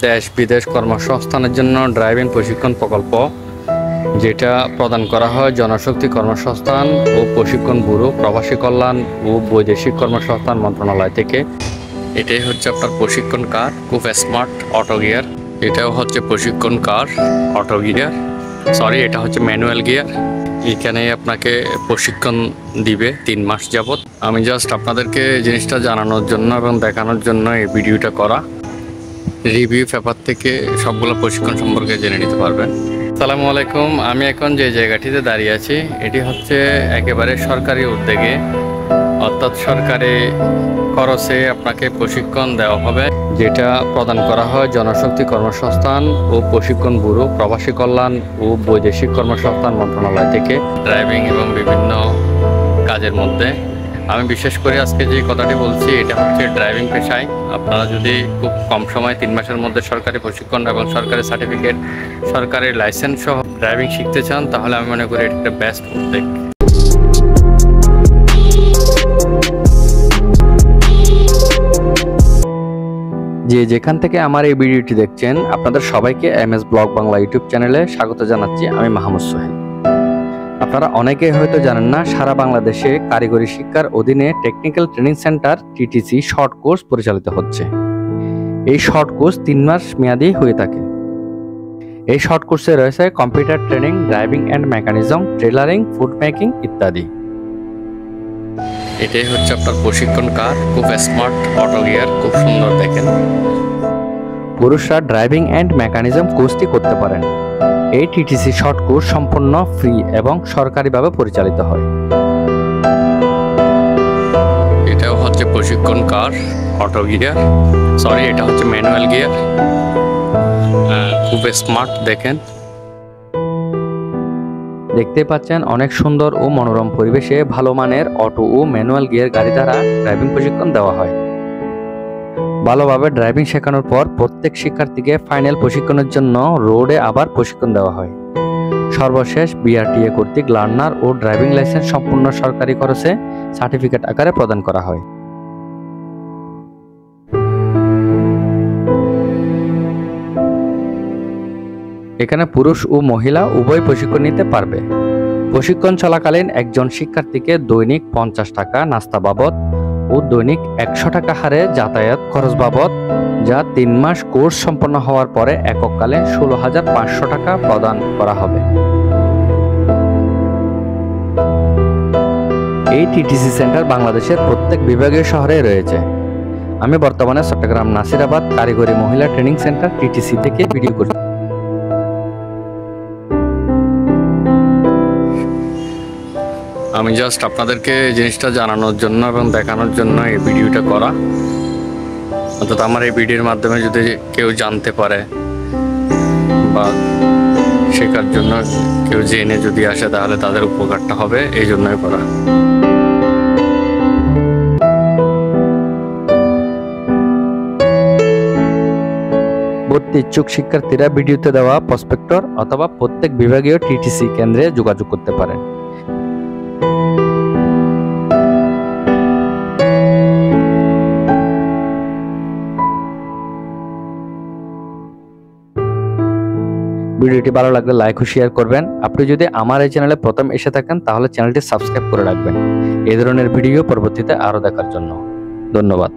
দেশ বিদেশ কর্মসংস্থানের জন্য ড্রাইভিং প্রশিক্ষণ প্রকল্প, যেটা প্রদান করা হয় জনশক্তি কর্মসংস্থান ও প্রশিক্ষণ ব্যুরো, প্রবাসী কল্যাণ ও বৈদেশিক কর্মসংস্থান মন্ত্রণালয় থেকে। এটাই হচ্ছে আপনার প্রশিক্ষণ কার খুব স্মার্ট অটো গিয়ার। এটাও হচ্ছে প্রশিক্ষণ কার অটো গিয়ার, এটা হচ্ছে ম্যানুয়াল গিয়ার। এখানে আপনাকে প্রশিক্ষণ দিবে 3 মাস যাবত। আমি জাস্ট আপনাদেরকে জিনিসটা জানানোর জন্য এবং দেখানোর জন্য এই ভিডিওটা করা। রিভিউ পেপার থেকে সবগুলো প্রশিক্ষণ সম্পর্কে জেনে নিতে পারবেন। আসসালামু আলাইকুম। আমি এখন যে জায়গাটিতে দাঁড়িয়ে আছি এটি হচ্ছে একেবারে সরকারি উদ্যোগে, অর্থাৎ সরকারি খরচে আপনাকে প্রশিক্ষণ দেওয়া হবে, যেটা প্রদান করা হয় জনশক্তি কর্মসংস্থান ও প্রশিক্ষণ ব্যুরো, প্রবাসী কল্যাণ ও বৈদেশিক কর্মসংস্থান মন্ত্রণালয় থেকে ড্রাইভিং এবং বিভিন্ন কাজের মধ্যে। আমি বিশেষ করে আজকে যে কথাটি বলছি এটা হচ্ছে ড্রাইভিং পেশায় আপনারা যদি খুব কম সময় 3 মাসের মধ্যে সরকারি প্রশিক্ষণ এবং সরকারি সার্টিফিকেট, সরকারি লাইসেন্স সহ ড্রাইভিং শিখতে চান, তাহলে আমি মনে করি এটা একটা বেস্ট উদ্যোগ। যেখান থেকে আমার এই ভিডিওটি দেখছেন আপনাদের সবাইকে MS ব্লগ বাংলা ইউটিউব চ্যানেলে স্বাগত জানাচ্ছি। আমি মাহমুদ সোহেল। আপনারা অনেকে হয়তো জানেন না, সারা বাংলাদেশে কারিগরি শিক্ষার অধীনে technical training centre TTC short course পরিচালিত হচ্ছে। এই শর্ট কোর্স 3 মাস মেয়াদী হয়ে থাকে। এই শর্ট কোর্সে রয়েছে computer training, driving and mechanism, tailoring, food making ইত্যাদি। এটাই হচ্ছে আপনার প্রশিক্ষণ কার খুব স্মার্ট অটো গিয়ার, খুব সুন্দর দেখেন। পুরুষরা ড্রাইভিং অ্যান্ড মেকানিজম কোর্সটি করতে পারেন। এই TTC শর্ট কোর্স সম্পূর্ণ ফ্রি এবং সরকারিভাবে পরিচালিত হয়। এটাও হচ্ছে প্রশিক্ষণ কার অটো গিয়ার, এটা হচ্ছে ম্যানুয়াল গিয়ার। খুব স্মার্ট দেখেন, দেখতে পাচ্ছেন অনেক সুন্দর ও মনোরম পরিবেশে ভালো মানের অটো ও ম্যানুয়াল গিয়ার গাড়ি দ্বারা ড্রাইভিং প্রশিক্ষণ দেওয়া হয়। ভালোভাবে ড্রাইভিং শেখানোর পর প্রত্যেক শিক্ষার্থীকে ফাইনাল প্রশিক্ষণের জন্য রোডে আবার প্রশিক্ষণ দেওয়া হয়। সর্বশেষ BRTA কর্তৃক লার্নার ও ড্রাইভিং লাইসেন্স সম্পূর্ণ সরকারি খরচে সার্টিফিকেট আকারে প্রদান করা হয়। এখানে পুরুষ ও মহিলা উভয় প্রশিক্ষণ নিতে পারবে। প্রশিক্ষণ চলাকালীন একজন শিক্ষার্থীকে দৈনিক 50 টাকা নাস্তা বাবদ ও দৈনিক 100 টাকা হারে যাতায়াত খরচ বাবদ, যা 3 মাস কোর্স সম্পন্ন হওয়ার পরে এককালীন 16,500 টাকা প্রদান করা হবে। এই TTC সেন্টার বাংলাদেশের প্রত্যেক বিভাগীয় শহরে রয়েছে। আমি বর্তমানে চট্টগ্রাম নাসিরাবাদ কারিগরি মহিলা ট্রেনিং সেন্টার TTC থেকে ভিডিও করছি। আমি জাস্ট আপনাদেরকে জিনিসটা জানানোর জন্য এবং দেখানোর জন্য এই ভিডিওটা করা। অর্থাৎ আমার এই ভিডিওর মাধ্যমে যদি কেউ জানতে পারে বা শেখার জন্য কেউ জেনে যদি আসে, তাহলে তাদের উপকারটা হবে, এই জন্যই করা। ভর্তি ইচ্ছুক শিক্ষার্থীরা ভিডিওতে দেওয়া প্রসপেক্টর অথবা প্রত্যেক বিভাগীয় TTC কেন্দ্রে যোগাযোগ করতে পারেন। ভিডিওটি ভালো লাগলে লাইক ও শেয়ার করবেন। আপনি যদি আমার এই চ্যানেলে প্রথম এসে থাকেন তাহলে চ্যানেলটি সাবস্ক্রাইব করে রাখবেন এই ধরনের ভিডিও পরবর্তীতে আরো দেখার জন্য। ধন্যবাদ।